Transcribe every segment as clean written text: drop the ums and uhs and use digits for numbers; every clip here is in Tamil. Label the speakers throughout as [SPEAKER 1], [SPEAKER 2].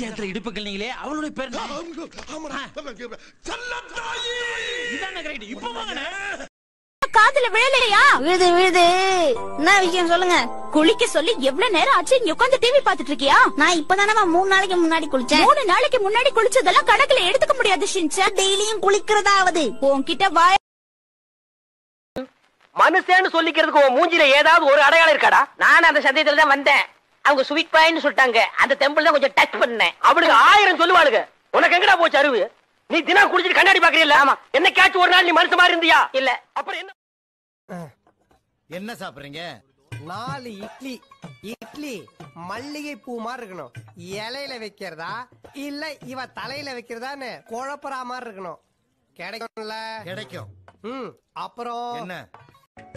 [SPEAKER 1] நேரத்துல இடுப்பு கிள்னீங்களே அவளுடைய பேர் இதானே கரெக்ட். இப்போ வாங்கண்ணே.
[SPEAKER 2] காதுல விழலையா?
[SPEAKER 3] விழுது விழுது. என்ன விஷயம் சொல்லுங்க.
[SPEAKER 2] குளிக்க சொல்லி எவ்வளவு நேரம் ஆச்சு? இங்க உட்கார்ந்து டிவி பாத்துட்டு இருக்கியா?
[SPEAKER 3] நான் இப்பதானமா 3 நாளைக்கு முன்னாடி குளிச்சேன்.
[SPEAKER 2] 3 நாளைக்கு முன்னாடி குளிச்சதெல்லாம் கணக்குல எடுத்துக்க முடியாது ஷின்சான்.
[SPEAKER 3] டெய்லியும் குளிக்கிறதாவது.
[SPEAKER 2] உன்கிட்ட வாய்
[SPEAKER 4] மனுஷன்னு சொல்லிக்கிறதுக்கு உன் மூஞ்சில ஏதாவது ஒரு அடையாளம் இருக்காடா? நான் அந்த சந்தேகத்துல தான் வந்தேன். அவங்க ஸ்வீட் பாயின்னு சொல்லிட்டாங்க. அந்த டெம்பிள் தான் கொஞ்சம் டச் பண்ணேன். அவளுக்கு 1000 சொல்லுவாளுங்க. உனக்கு எங்கடா போச்சு அறிவு? நீ தினம் குடிச்சிட்டு கண்ணாடி பாக்குறீல்ல? ஆமா. என்னைக்காச்சும் ஒரு நாள் நீ மனுஷ மாதிரி இருந்தியா? இல்ல. அப்புறம் என்ன
[SPEAKER 5] என்ன சாப்பிடுறீங்க?
[SPEAKER 6] 4 இட்லி. இட்லி மல்லிகை பூ மாதிரி இருக்கணும். இலையில வைக்கிறதா இல்ல இவ தலையில வைக்கிறதான்னு குழப்பறா மாதிரி இருக்கணும். கிடைக்கும்ல?
[SPEAKER 5] கிடைக்கும்.
[SPEAKER 6] அப்புறம்
[SPEAKER 5] என்ன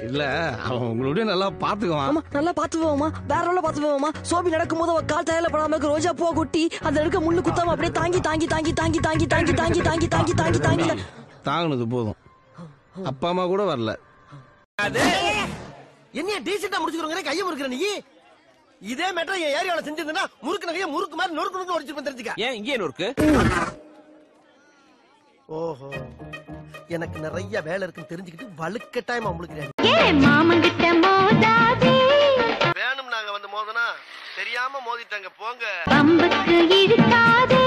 [SPEAKER 7] இல்ல அவன் உங்களுடைய நல்லா பாத்துக்குவான்.
[SPEAKER 8] நல்லா பாத்துவோமா? வேற எல்லாம் பாத்துவோமா? சோபி நடக்கும் போது கால் தரையில படாம ரோஜா பூ கொட்டி அந்த இருக்க முள்ளு குத்தாம அப்படியே தாங்கி தாங்கி தாங்கி தாங்கி தாங்கி தாங்கி தாங்கி தாங்கி தாங்கி தாங்கி தாங்கி
[SPEAKER 7] தாங்கினது போதும். அப்பா அம்மா கூட வரல.
[SPEAKER 6] என்ன டீசெண்டா முடிச்சுக்கிறோங்க கையை முறுக்குற நீ. இதே மேட்டர் என் ஏரியாவில் செஞ்சிருந்தா முறுக்கு நகைய முறுக்கு மாதிரி நொறுக்கு நொறுக்கு ஒடிச்சிருப்பேன் தெரிஞ்சுக்க.
[SPEAKER 1] ஏன் இங்கே நொறுக்கு?
[SPEAKER 6] ஓஹோ எனக்கு நிறைய வேலை இருக்குன்னு தெரிஞ்சுக்கிட்டு வலுக்கட்டாயமா முழுக்கிறேன்.
[SPEAKER 2] மாமங்கிட்ட மோதாதே.
[SPEAKER 6] வேணும் நாங்க வந்து மோதனா தெரியாம மோதிட்டாங்க போங்க.
[SPEAKER 2] பம்புக்கு இழுக்காதே.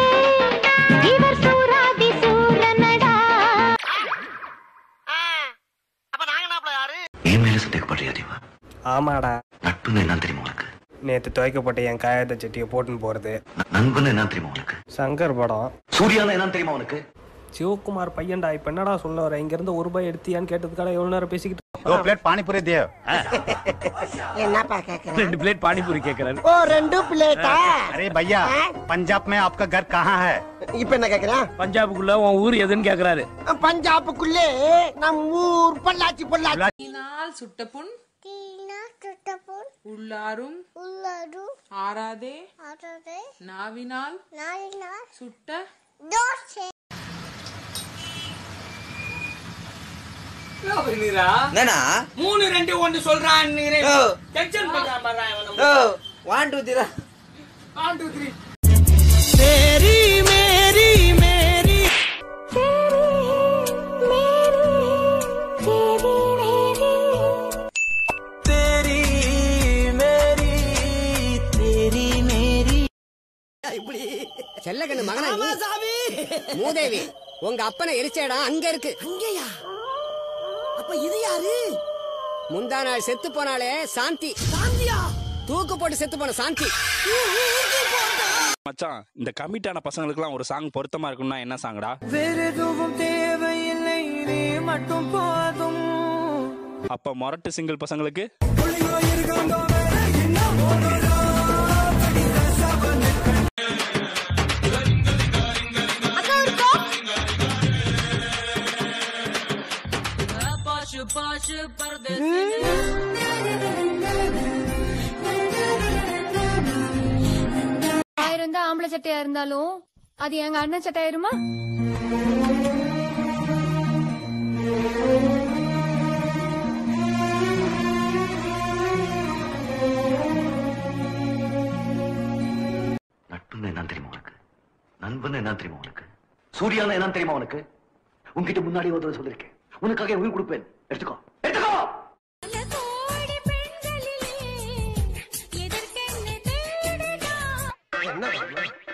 [SPEAKER 2] இவர் சூராதி சூரனடா.
[SPEAKER 6] அப்ப நாங்க நாப்ல யாரு?
[SPEAKER 9] ஏன் மேல சந்தேகப்படுறியா தேவா?
[SPEAKER 6] ஆமாடா.
[SPEAKER 9] நட்புன்னு என்ன தெரியுமா உனக்கு?
[SPEAKER 6] நேத்து துவைக்கப்பட்ட என் காயத்தை சட்டியை போட்டுன்னு போறது.
[SPEAKER 9] நண்பன் என்ன தெரியுமா உனக்கு?
[SPEAKER 6] சங்கர் படம்.
[SPEAKER 9] சூர்யானா என்ன தெரியுமா உனக்கு?
[SPEAKER 6] சிவகுமார் பையன்டா. இப்ப என்னடா சொல்ல வர? இங்க இருந்து ₹1 எடுத்தியான்னு கேட்டதுக்காக எவ்வளவு நேரம் பேசிக்கிட்டு.
[SPEAKER 5] 2 प्लेट पानीपुरी दे.
[SPEAKER 6] என்னப்பா கேக்குற?
[SPEAKER 1] 2 பிளேட் பானிபூரி கேக்குறாரு.
[SPEAKER 6] ஓ 2 பிளேட்டா?
[SPEAKER 5] अरे भैया पंजाब में आपका घर कहाँ है?
[SPEAKER 6] இப்ப என்ன கேக்குற?
[SPEAKER 1] பஞ்சாபுக்குள்ள உன் ஊர் எதுன்னு கேக்குறாரு.
[SPEAKER 6] பஞ்சாபுக்குள்ளே நம் ஊர் பொள்ளாச்சி. பொள்ளாச்சி
[SPEAKER 10] சுட்டப்புண் உள்ளாரும் ஆறாதே நாவினால் சுட்ட
[SPEAKER 3] தோசை.
[SPEAKER 4] என்னடா
[SPEAKER 1] 3 2 1 சொல்றான். டென்ஷன் பண்றான் பாறா இவன்.
[SPEAKER 4] 1 2 3
[SPEAKER 1] 1 2 3
[SPEAKER 6] मेरी मेरी मेरी तेरी मेरी तेरी मेरी. இப்படி
[SPEAKER 4] செல்லகண்ணு மகனா நீ? மூதேவி உங்க அப்பனை எரிச்சேடா அங்க இருக்கு.
[SPEAKER 6] அங்கயா? அப்ப இது யாரு?
[SPEAKER 4] முந்தா நாள் செத்து போனாலே சாந்தி.
[SPEAKER 6] சாந்தியா?
[SPEAKER 4] தூக்கு போட்டு செத்து போன சாந்தி.
[SPEAKER 1] மச்சான் இந்த கமிட்டான பசங்களுக்குலாம் ஒரு சாங் பொருத்தமா இருக்கும்னா என்ன சாங்டா?
[SPEAKER 6] வேற எதுவும் தேவையில்லை நீ மட்டும் போதும்.
[SPEAKER 1] அப்ப மொரட்டு சிங்கிள் பசங்களுக்கு
[SPEAKER 2] ஆயிரம் தான் ஆம்பளை சட்டையா இருந்தாலும் அது எங்க அண்ணன் சட்டையாயிருமா?
[SPEAKER 9] நட்புன்னு என்ன தெரியுமா உனக்கு? நண்பன் என்ன தெரியுமா உனக்கு? சூர்யானா என்ன தெரியுமா உனக்கு? உன்கிட்ட முன்னாடி ஒரு சொல்லிருக்கேன். உனக்காக உயிர் கொடுப்பேன். எடுத்துக்கோ எடுத்துக்கோ.
[SPEAKER 6] என்ன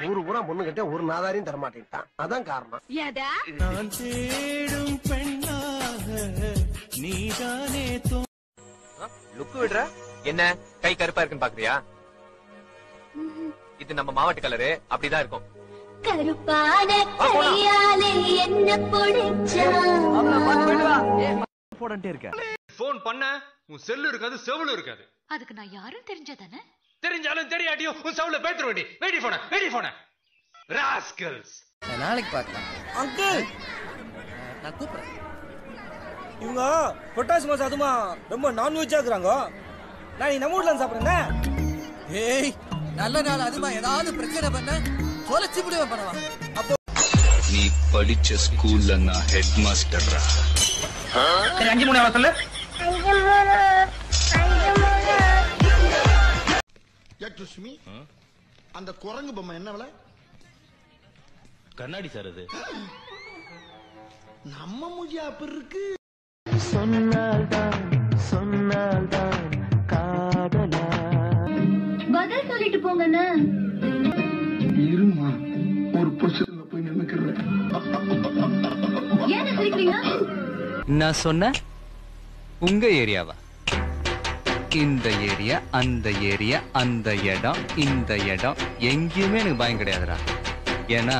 [SPEAKER 6] ஊரு பூரா பொண்ணு கிட்ட ஒரு நாதாரியும் தர மாட்டேன்ட்டான். அதான் காரணம். நான் தேடும் பெண்ணாக நீதானே
[SPEAKER 11] லுக்கு விடுற என்ன? கை கருப்பா இருக்குன்னு பாக்குறியா? இது நம்ம மாவட்ட கலரு. அப்படிதான் இருக்கும்.
[SPEAKER 2] கருப்பான கையாலே என்ன பொடிச்சா
[SPEAKER 11] போடண்டே இருக்க.
[SPEAKER 12] போன் பண்ண உன் செல்லு இருக்காது, செவுல இருக்காது.
[SPEAKER 2] அதுக்கு நான் யாரும் தெரிஞ்சதானே?
[SPEAKER 12] தெரிஞ்சாலும் தெரியாட்டியும் உன் செவுல பேத்துற வேண்டி. வெடி போன ராஸ்கல்ஸ்.
[SPEAKER 6] நாளைக்கு பார்க்கலாம். அங்கிள் நான் கூப்பிடுறேன். இவங்க பொட்டாசி மாசம் அதுமா ரொம்ப நான்வெஜ்ஜா இருக்கிறாங்க. நான் நம்ம வீட்ல சாப்பிடுறேன். ஏய் நல்ல நாள் அதுமா ஏதாவது பிரச்சனை பண்ண தொலைச்சு விடுவே பண்ணவா. அப்போ
[SPEAKER 7] நீ படிச்ச ஸ்கூல்ல நான் ஹெட் மாஸ்டர்ரா.
[SPEAKER 1] 5 3 அவசல்ல.
[SPEAKER 5] சுஷ்மி அந்த குரங்கு பொம்மை என்ன விலை?
[SPEAKER 13] கண்ணாடி சார் அது.
[SPEAKER 14] நம்ம மூஞ்சி அப்படி இருக்கு.
[SPEAKER 8] சொன்னால்தான் காதலா.
[SPEAKER 2] பதில் சொல்லிட்டு போங்கண்ணா.
[SPEAKER 14] இருமா, ஒரு பொசிஷன்ல போய் நின்னுக்கிறேன்.
[SPEAKER 2] ஏன் சிரிக்கிறீங்க?
[SPEAKER 15] நான் சொன்ன உங்க ஏரியாவா? இந்த ஏரியா, அந்த ஏரியா, அந்த இடம், இந்த இடம் எங்கேயுமே எனக்கு பயம் கிடையாதுடா. ஏன்னா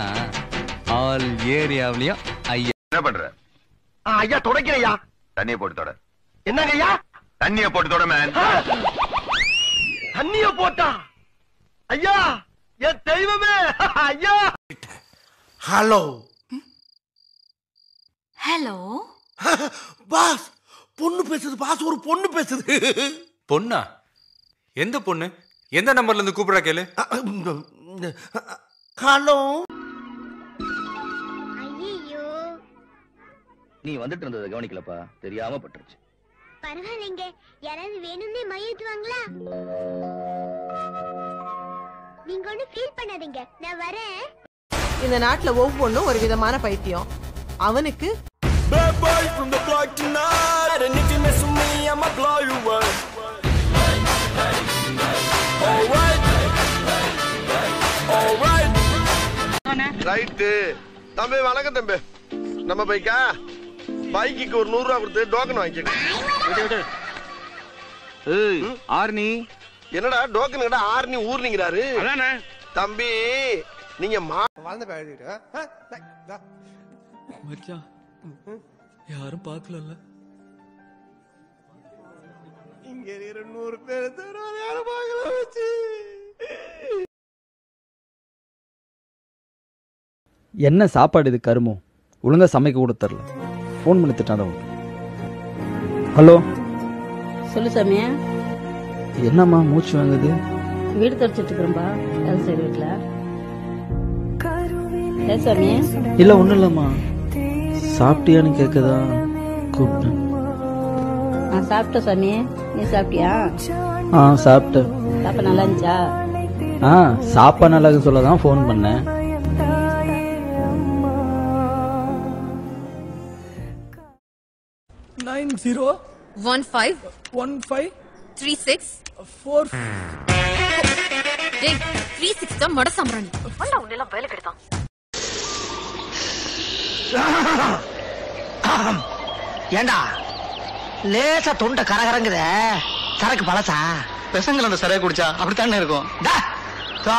[SPEAKER 15] ஆல் ஏரியாவிலயும் ஐயா.
[SPEAKER 9] என்ன பண்ற?
[SPEAKER 6] ஐயா தொடக்கிறையா.
[SPEAKER 9] தண்ணியை போட்டு தொட.
[SPEAKER 6] என்னங்க ஐயா?
[SPEAKER 9] தண்ணியை போட்டு தொட மேன்.
[SPEAKER 6] தண்ணிய போட்டா? ஐயா, என் தெய்வமே ஐயா.
[SPEAKER 14] ஹலோ
[SPEAKER 2] ஹலோ
[SPEAKER 14] பாஸ், பொண்ணு பேசுது பாஸ், ஒரு பொண்ணு பேசுது.
[SPEAKER 12] பொண்ணா? எந்த பொண்ணு? எந்த நம்பர்ல இருந்து கூப்பிடுறா கேளு.
[SPEAKER 14] ஹலோ.
[SPEAKER 3] ஐயோ,
[SPEAKER 9] நீ வந்துட்டு இருந்ததை கவனிக்கலப்பா, தெரியாம பட்டுருச்சு.
[SPEAKER 3] பரவாயில்லைங்க. யாராவது வேணும்னே மயத்துவாங்களா? நீங்க ஒண்ணு ஃபீல் பண்ணாதீங்க, நான் வரேன்.
[SPEAKER 16] இந்த நாட்டுல ஒவ்வொன்றும் ஒரு விதமான பைத்தியம். அவனுக்கு
[SPEAKER 6] ரைட்டு தம்பி, வணக்கம் தம்பி. நம்ம பைக்கா? பைக்கு ஒரு 100 ரூபா கொடுத்து டோக்கன் வாங்கிக்க.
[SPEAKER 15] ஆர்னி
[SPEAKER 6] என்னடா டோக்கன் கிட்ட ஆர்னி ஊர்னிங்கிறாரு. தம்பி நீங்க
[SPEAKER 17] மச்சான், யாரும் பார்க்கல.
[SPEAKER 6] இங்க 100 பேர் யாரும் பார்க்கல வச்சு.
[SPEAKER 18] என்ன சாப்பாடு இது கருமோ? ஒழுங்கா சமைக்க கூட தரல. ஃபோன் பண்ணி திட்டாதான். ஹலோ,
[SPEAKER 19] சொல்லு சாமியா.
[SPEAKER 18] என்னம்மா மூச்சு வாங்குது?
[SPEAKER 19] வீடு தொடச்சிட்டு இருக்கிறோம்பா, வேலை செய்யற வீட்டுல. சாமியா.
[SPEAKER 18] இல்ல ஒண்ணும் இல்லம்மா. சாப்பிட்டியான்னு கேக்குதா கூப்பிட்டேன்.
[SPEAKER 19] சாப்பிட்ட சாமி, நீ சாப்பிட்டியா?
[SPEAKER 18] சாப்பிட்டேன்.
[SPEAKER 19] சாப்பாடு நல்லா இருந்துச்சா?
[SPEAKER 18] சாப்பாடு நல்லா இருக்குன்னு சொல்லதான் ஃபோன் பண்ணேன்.
[SPEAKER 8] ஏண்டா லேசா தொண்டை கரகரங்குத, சரக்கு பழசா?
[SPEAKER 15] பெசங்கள் அந்த சரியா குடிச்சா அப்படித்தானே இருக்கும்.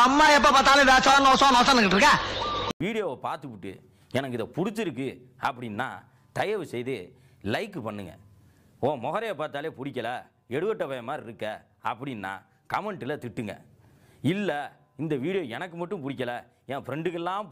[SPEAKER 8] அம்மா எப்ப பார்த்தாலும் வேஷம் நோசம் நோசம்னுக்கிட்டு இருக்க.
[SPEAKER 13] வீடியோவை பார்த்துவிட்டு எனக்கு இதை பிடிச்சிருக்கு அப்படின்னா தயவு செய்து லைக் பண்ணுங்க. ஓ முகரையை பார்த்தாலே பிடிக்கல, எடுவட்ட பய மாதிரி இருக்க அப்படின்னா கமெண்ட்டில் திட்டுங்க. இல்லை இந்த வீடியோ எனக்கு மட்டும் பிடிக்கல, என் ஃப்ரெண்டுக்கெல்லாம்